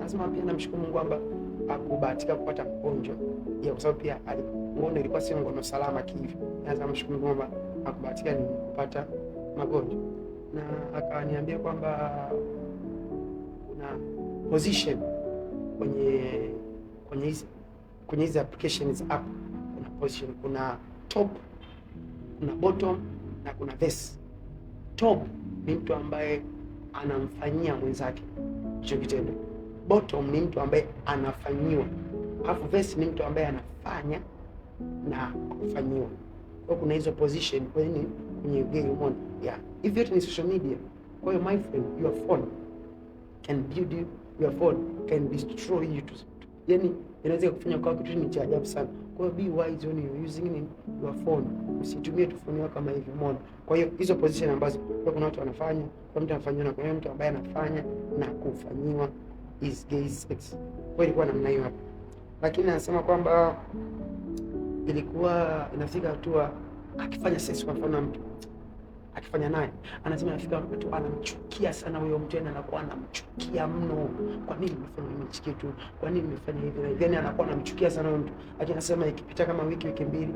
Anasema pia namshukuru Mungu kwamba hakubahatika kupata mgonjwa, kwa sababu pia ngono ilikuwa sio ngono salama kivi. Anasema namshukuru Mungu kwamba hakubahatika ni kupata magonjwa, na akaniambia kwamba kuna position kwenye hizi applications app, kuna position, kuna top, kuna bottom na kuna verse. Top ni mtu ambaye anamfanyia mwenzake hicho kitendo. Bottom ni mtu ambaye anafanyiwa, alafu verse ni mtu ambaye anafanya na kufanyiwa. Kwa kuna hizo position kwenye game mode. Yeah, if yote ni social media. Kwa hiyo my friend, your phone can build you, your phone can destroy you to, yani inaweza kufanya kwa kitu ni cha ajabu sana. Kwa hiyo be wise when you using your phone. Usitumie tu phone yako kama hivi mode. Kwa hiyo hizo position ambazo kuna watu wanafanya, kwa mtu anafanywa na kwa mtu ambaye anafanya na kufanyiwa is gay sex. Kwa ilikuwa namna hiyo hapo. Lakini anasema kwamba ilikuwa inafika hatua akifanya sex kwa mfano mtu akifanya naye, anasema anafika wakati anamchukia sana huyo mtu, na anakuwa anamchukia mno. Kwa nini nimefanya hichi kitu? Kwa nini nimefanya hivi na hivi? Yani anakuwa anamchukia sana huyo mtu. Lakini anasema ikipita kama wiki mbili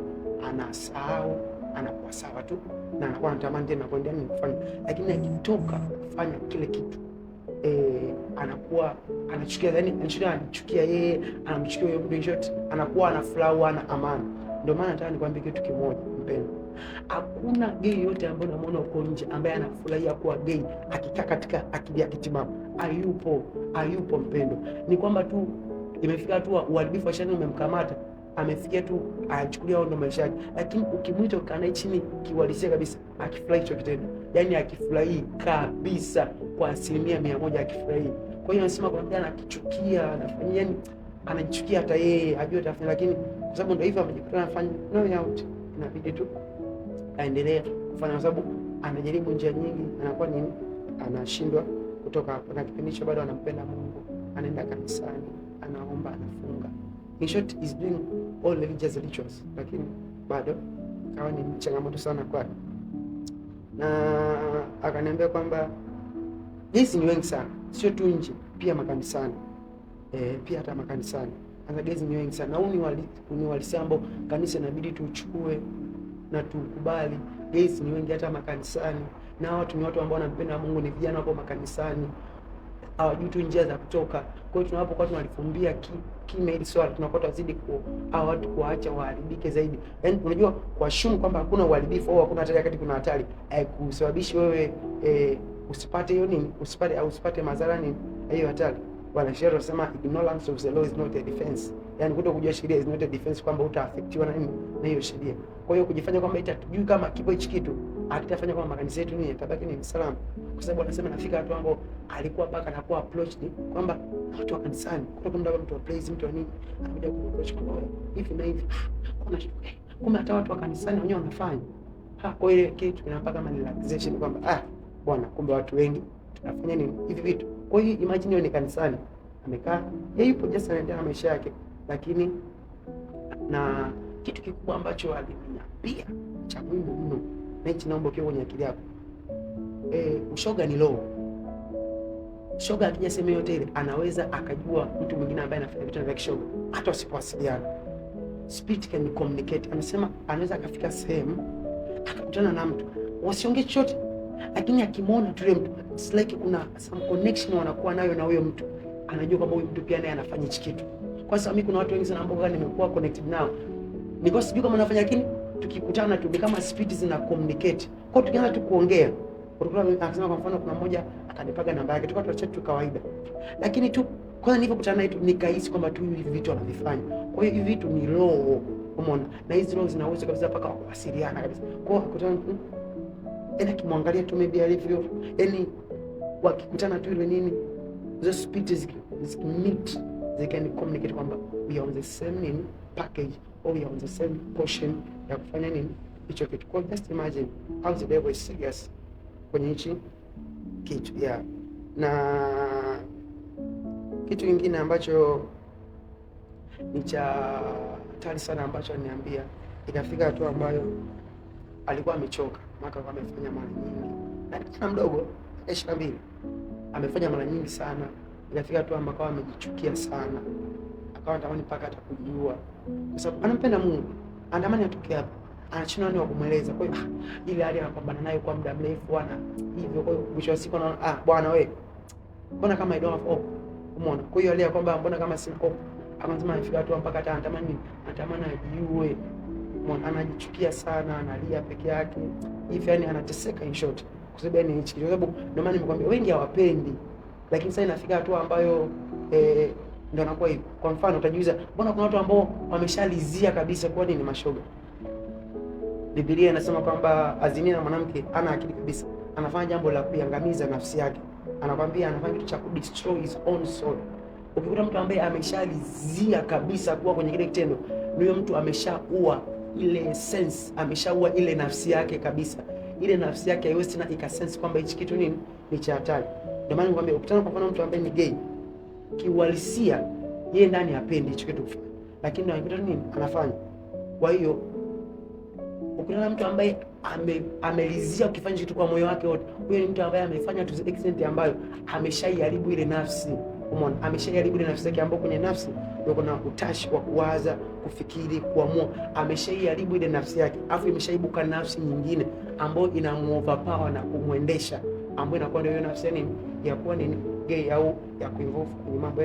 anasahau, anakuwa sawa tu na anakuwa anatamani tena kuendelea kufanya. Lakini akitoka kufanya kile kitu anakuwa anachukia, yani anachukia yeye, anamchukia huyo mtu, short anakuwa anafurahi, ana amani. Ndio maana nataka nikwambie kitu kimoja mpendwa. Hakuna gay yote ambaye unamuona uko nje ambaye anafurahia kuwa gay akikaa katika akili yake timamu. Hayupo mpendo. Ni kwamba tu imefika tu uharibifu wa shani umemkamata, amefikia tu achukulia ndo maisha yake. Lakini ukimwita ukanae chini kiwalisia kabisa, akifurahi hicho kitendo, yani akifurahi kabisa kwa 100% akifurahi. Kwa hiyo anasema kwa mjana akichukia anafanya, yani anajichukia hata yeye ajue atafanya, lakini kwa sababu ndio hivyo amejikuta anafanya no out, inabidi tu aendelee kufanya kwa sababu anajaribu njia nyingi, anakuwa nini, anashindwa kutoka hapo. Na kipindi hicho bado anampenda Mungu, anaenda kanisani, anaomba, anafunga. In short, is doing all religious rituals, lakini bado kawa ni changamoto sana kwake. Na akaniambia kwamba hizi ni wengi sana, sio tu nje, pia makanisani. Pia hata makanisani. Sasa gezi ni wengi sana. Na ni walisia ambao kanisa inabidi tuchukue na tukubali. Gezi ni wengi hata makanisani. Na watu ni watu ambao wanampenda Mungu, ni vijana hapo makanisani. Hawajui tu njia za kutoka. Kwa hiyo tunapokuwa tunalifumbia kime hili swala, tunakuwa tuzidi watu kuacha waharibike zaidi. Yaani unajua kwa shumu kwamba hakuna uharibifu au hakuna hatari wakati kuna hatari, kusababisha wewe usipate hiyo nini, usipate madhara ni hiyo hatari. Bwana sheria anasema ignorance of the law is not a defense. Yaani kutokujua sheria is not a defense, kwamba utaaffectiwa na nini na hiyo sheria. Kwa hiyo kujifanya kwamba itatujui kama kipo hichi kitu, akitafanya kwamba makanisa yetu ni tabaki ni salama. Kwa sababu anasema nafika watu ambao alikuwa mpaka anakuwa approached kwamba watu wa kanisani, kutoka mtu wa praise, mtu wa nini, anakuja kuapproach kwamba hivi na hivi. Kuna kumbe hata watu wa kanisani wenyewe wanafanya. Kwa hiyo kitu kinapaka kama relaxation kwamba bwana, kumbe watu wengi tunafanya nini hivi vitu. Kwa hiyo imagine wewe ni kanisani, amekaa yeye yupo just anaendelea na maisha yake, lakini na kitu kikubwa ambacho aliniambia cha muhimu mno, na hichi naomba kiwe kwenye akili yako. Ushoga ni law. Shoga akija sema yote ile, anaweza akajua mtu mwingine ambaye anafanya vitu vya kishoga hata usipowasiliana. Spirit can communicate. Anasema anaweza akafika sehemu akakutana na mtu wasiongee chochote, lakini akimwona tu mtu, it's like kuna some connection wanakuwa nayo na huyo mtu, anajua kwamba huyo mtu pia naye anafanya hichi kitu. Kwa sababu mimi kuna watu wengi sana ambao nimekuwa connected nao, niko sijui kama anafanya, lakini tukikutana tu kama spirit zina communicate. Kwa tukianza tu kuongea, akasema kwa mfano kuna mmoja akanipaga namba yake, tukawa tunachat tu kawaida, lakini tu kwanza nilipokutana naye tu nikahisi kwamba tu hivi vitu anavifanya. Kwa hiyo hivi vitu ni roho, umeona, na hizi roho zinaweza kabisa mpaka kuwasiliana kabisa. Kwa hiyo kukutana tu kimwangalia tu maybe alivyo, yani wakikutana tu ile nini, those spirits meet, they can communicate kwamba we are on the same package, or we are on the same portion ya kufanya nini hicho kitu. Kwa just imagine how the devil is serious kwenye hichi kitu. Na kitu kingine ambacho ni cha hatari sana ambacho aliniambia, ikafika hatua ambayo alikuwa amechoka, maka kwa amefanya mara nyingi, na kijana mdogo 22 amefanya mara nyingi sana, ikafika hatua akawa amejichukia sana, akawa anatamani mpaka hata kujua, kwa sababu anampenda Mungu, anatamani atoke hapo, anachina nani wa kumweleza. Kwa hiyo ile hali anapambana nayo kwa muda mrefu ana hivyo. Kwa hiyo mwisho wa siku anaona bwana wewe, mbona kama I don't have hope, umeona? Kwa hiyo alia kwamba mbona kama sina hope, akasema ifika hatua mpaka hata anatamani ajiue, umeona? Anajichukia sana, analia peke yake hivi, yani anateseka in short, kwa sababu yani hichi, kwa sababu ndio maana nimekwambia wengi hawapendi, lakini sasa inafika hatua ambayo ndio anakuwa hivyo. Kwa mfano utajiuliza, mbona kuna watu ambao wameshalizia kabisa kwa nini mashoga? Biblia inasema kwamba azimia na mwanamke ana akili kabisa, anafanya jambo la kuiangamiza nafsi yake, anakwambia anafanya kitu cha kudestroy his own soul. Ukikuta mtu ambaye ameshalizia kabisa kuwa kwenye kile kitendo, huyo mtu ameshaua ile sense, ameshaua ile nafsi yake kabisa. Ile nafsi yake haiwezi tena ikasense kwamba hichi kitu nini ni cha hatari. Ndio maana nikwambia, ukutana kwa mfano mtu ambaye ni gay, kiuhalisia yeye ndani hapendi hicho kitu kufanya, lakini ndio anakuta nini anafanya. Kwa hiyo ukutana mtu ambaye amelizia ukifanya kitu kwa moyo wake wote, huyo ni mtu ambaye amefanya to the extent ambayo ameshaiharibu ile nafsi. Umeona, ameshaiharibu ile nafsi yake, ambapo kwenye nafsi ndio kuna utashi wa kuwaza, kufikiri, kuamua. Ameshaiharibu ile nafsi yake, afu imeshaibuka nafsi nyingine ambayo inamuoverpower na kumwendesha, ambayo inakuwa ndio hiyo nafsi ya nini, ya kuwa nini, gay au ya kuinvolve kwenye mambo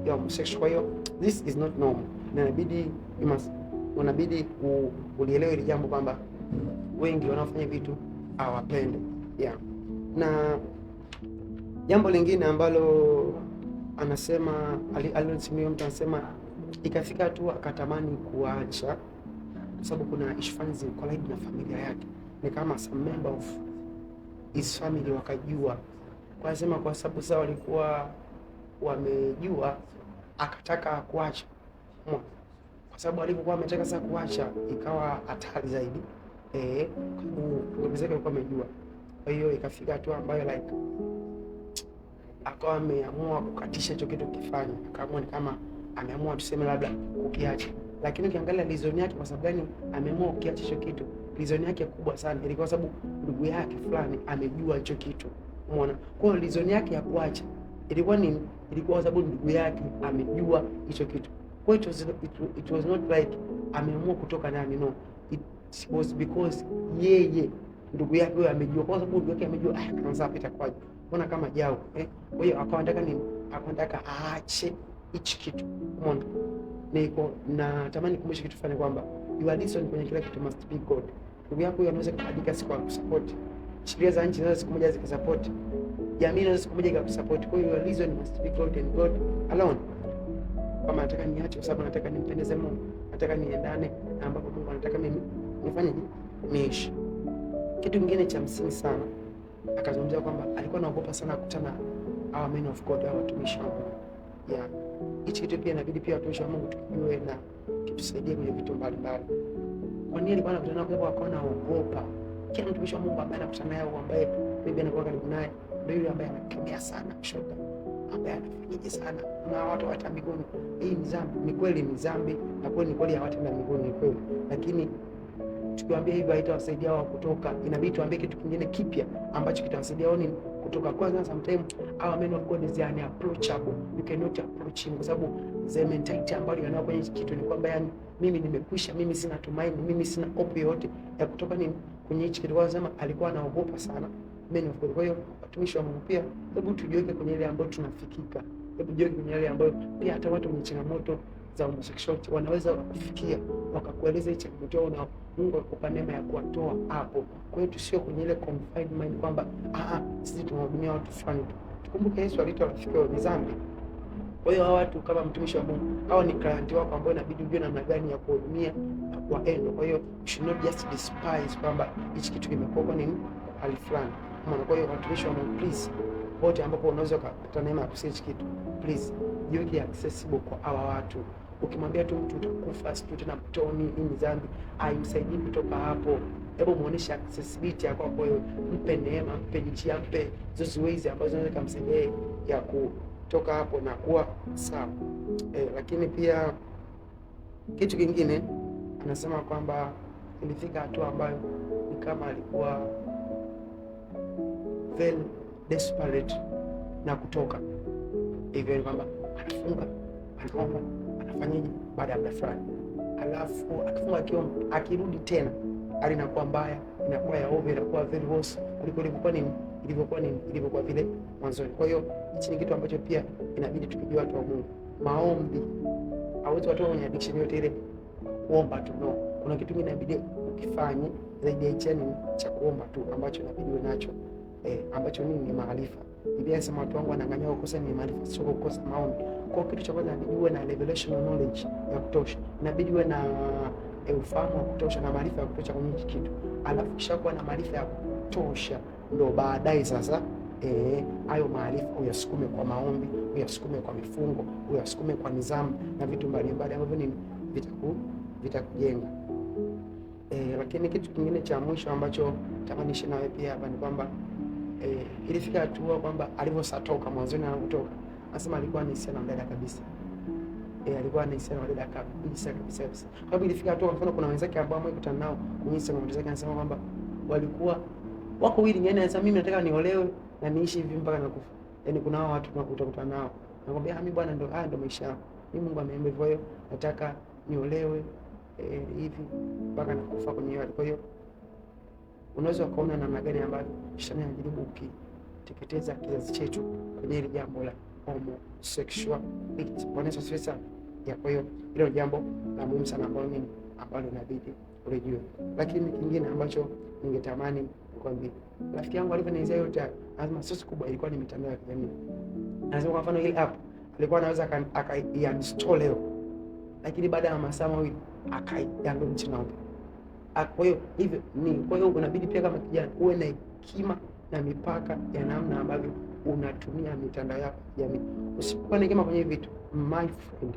ya homosexual. Kwa hiyo this is not normal, na inabidi ulielewe ile jambo kwamba wengi wanaofanya vitu hawapende. Yeah. Na jambo lingine ambalo anasema alilosimulia mtu, anasema ikafika tu akatamani kuacha kwa sababu kuna issue fulani zilikolide na familia yake, ni kama some member of his family wakajua. Kwa anasema kwa sababu sasa walikuwa wamejua, akataka kuacha. Kwa sababu alipokuwa ametaka sasa kuacha ikawa hatari zaidi, kuongezeka alikuwa amejua. Kwa hiyo ikafika hatua ambayo like akawa ameamua kukatisha hicho kitu kifanya, akaamua ni kama ameamua tuseme labda kukiacha. Lakini ukiangalia reason yake kwa sababu gani ameamua kukiacha hicho kitu, reason yake kubwa sana ilikuwa sababu ndugu yake fulani amejua hicho kitu, umeona? Kwa hiyo reason yake ya kuacha ilikuwa nini? Ilikuwa sababu ndugu yake amejua hicho kitu. Kwa hiyo it was not like ameamua kutoka ndani, no, it was because yeye ndugu yake huyo amejua. Kwa sababu ndugu yake amejua, kwanza apita kwaje, mbona kama jao, Kwa hiyo akawa anataka nini? Akataka aache hichi kitu, umeona? Niko na tamani kumbusha kitu fulani kwamba your reason kwenye kila kitu must be God. Ndugu yako huyo anaweza kubadilika siku kusupport, sheria za nchi zinaweza siku moja zikasupport, jamii inaweza siku moja ikakusupport. Kwa hiyo your reason must be God and God alone. Kama nataka niache kwa sababu nataka nimpendeze Mungu, nataka niendane na ambapo Mungu anataka mimi nifanye niishi. Kitu kingine cha msingi sana akazungumzia kwamba alikuwa anaogopa sana kukutana hawa men of God, hawa watumishi wa Mungu. Yeah. Hichi kitu pia inabidi pia watumishi wa Mungu tukijue na kitusaidie kwenye vitu mbalimbali. Kwa nini alikuwa anakutana nao? Kwa akawa anaogopa. Kila mtumishi wa Mungu ambaye anakutana naye, ambaye maybe anakuwa karibu naye, ndio yule ambaye anakemea sana kushoto, ambaye anafanyaje sana na watu hata mbinguni. Hii ni dhambi, ni kweli ni dhambi, na kweli ni kweli hawataenda mbinguni, ni kweli. Lakini tukiwaambia hivyo haitawasaidia wao kutoka. Inabidi tuambie kitu kingine kipya ambacho kitawasaidia wao kutoka. Kwanza sometimes our men of God is unapproachable, you cannot approach him, kwa sababu the mentality ambayo yanao kwenye kitu ni kwamba yani mimi nimekwisha, mimi sina tumaini, mimi sina hope yote ya kutoka nini kwenye hichi kitu. Kwa sababu alikuwa anaogopa sana men of God. Kwa hiyo watumishi wa Mungu pia, hebu tujiweke kwenye ile ambayo tunafikika, hebu jiweke kwenye ile ambayo pia hata watu wenye changamoto za homosexuality wanaweza kufikia wakakueleza hicho kitu na Mungu akupa neema ya kuwatoa hapo. Kwa hiyo tusio kwenye ile confined mind kwamba sisi tunahudumia watu fulani tu. Tukumbuke Yesu alitoa rafiki wa dhambi. Kwa hiyo hawa watu kama mtumishi wa Mungu, hawa ni client wako ambao inabidi ujue namna gani ya kuhudumia na kuwaenda. Kwa hiyo you should not just despise kwamba hichi kitu kimekuwa kwa nini hali fulani. Kwa hiyo watumishi wa Mungu, please, wote ambapo unaweza kupata neema ya kusearch kitu, please jiweke accessible kwa hawa watu. Ukimwambia tu mtu utakufa siku tena mtoni, hii ni dhambi, haimsaidii kutoka hapo. Hebu muoneshe accessibility yako, kwa hiyo mpe neema, mpe njia, mpe those ways ambazo zinaweza kumsaidia ya kutoka hapo na kuwa sawa. Lakini pia kitu kingine anasema kwamba ilifika hatua ambayo ni kama alikuwa very desperate na kutoka. hivyo ni kwamba anafunga, anaomba, anafanyaje baada ya muda fulani, alafu akifunga akiomba, akirudi tena hali inakuwa mbaya, inakuwa ya ovyo, inakuwa very worse kuliko ilivyokuwa vile mwanzoni. Kwa hiyo hichi ni kitu ambacho pia inabidi tukijua watu wa Mungu. Maombi hauwezi watu wenye addiction yote ile kuomba tu, no. Kuna kitu kingine inabidi ukifanye zaidi ya cha kuomba tu ambacho inabidi uwe nacho, ambacho ni maarifa. Biblia inasema watu wangu wanang'ang'ania kukosa ni maarifa, sio kukosa maombi. Kwa kitu cha kwanza inabidi uwe na revelation knowledge ya kutosha, inabidi uwe na ufahamu wa kutosha na maarifa ya kutosha kwenye hiki kitu. Alafu kisha kuwa na maarifa ya kutosha, ndo baadaye sasa hayo maarifa uyasukume kwa maombi, uyasukume kwa mifungo, uyasukume kwa nidhamu na vitu mbalimbali ambavyo ni vitakujenga. Lakini kitu kingine cha mwisho ambacho tamanishi nawe pia hapa ni kwamba ilifika hatua kwamba alivyosatoka mwanzoni anapotoka, anasema alikuwa anahusiana na dada kabisa. Alikuwa anahusiana na dada kabisa. Kwa sababu ilifika hatua, kwa mfano kuna wenzake ambao amekutana nao kwenye Instagram zake, anasema kwamba walikuwa wako willing, yani anasema mimi nataka niolewe na niishi hivi mpaka nakufa. Yani kuna hao watu tunakutana nao, nakwambia mimi bwana, ndo maisha yangu mimi, Mungu ameniambia hivyo, nataka niolewe hivi mpaka nakufa kwenye hiyo. Kwa hiyo unaweza ukaona namna gani ambavyo shetani anajaribu kuteketeza kizazi chetu kwenye ile jambo la homosexuality. Bwana sasa ya, kwa hiyo hilo jambo la muhimu sana ambalo inabidi ulijue. Lakini kingine ambacho ningetamani nikwambie, rafiki yangu alivyonielezea yote, lazima sosi kubwa ilikuwa ni mitandao ya kijamii. Anasema kwa mfano ile app alikuwa anaweza akainstall leo, lakini baada ya masaa mawili akaidownload tena upya. Kwa hiyo unabidi pia kama kijana uwe na hekima na mipaka ya namna ambavyo unatumia mitandao ya kijamii. Usipokuwa na hekima kwenye vitu, my friend,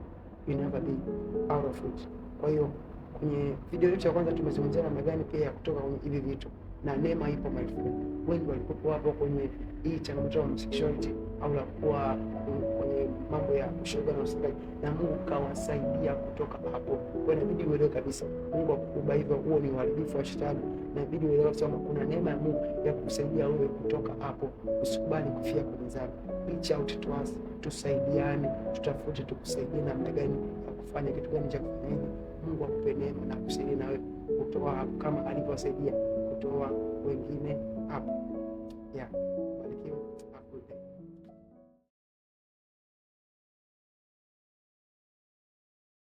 you never be out of it. Kwa hiyo kwenye video yetu ya kwanza tumezungumzia namna gani pia ya kutoka kwenye hivi vitu, na neema ipo my friend. Wengi walikuwa hapo kwenye hii changamoto ya homosexuality au la kuwa kwenye mambo ya ushoga na usingaji, na Mungu kawasaidia kutoka hapo. Kwa hiyo inabidi uelewe kabisa, Mungu akukuba hivyo, huo ni uharibifu wa shetani. Inabidi uelewe kwamba kuna neema ya Mungu ya kukusaidia wewe kutoka hapo. Usikubali kufia kwenye dhambi. Reach out to us, tusaidiane, tutafute tukusaidie namna gani ya kufanya kitu gani cha kufanya hivi. Mungu akupe neema na kukusaidia nawe kutoa hapo kama alivyowasaidia kutoa wengine hapo. Yeah.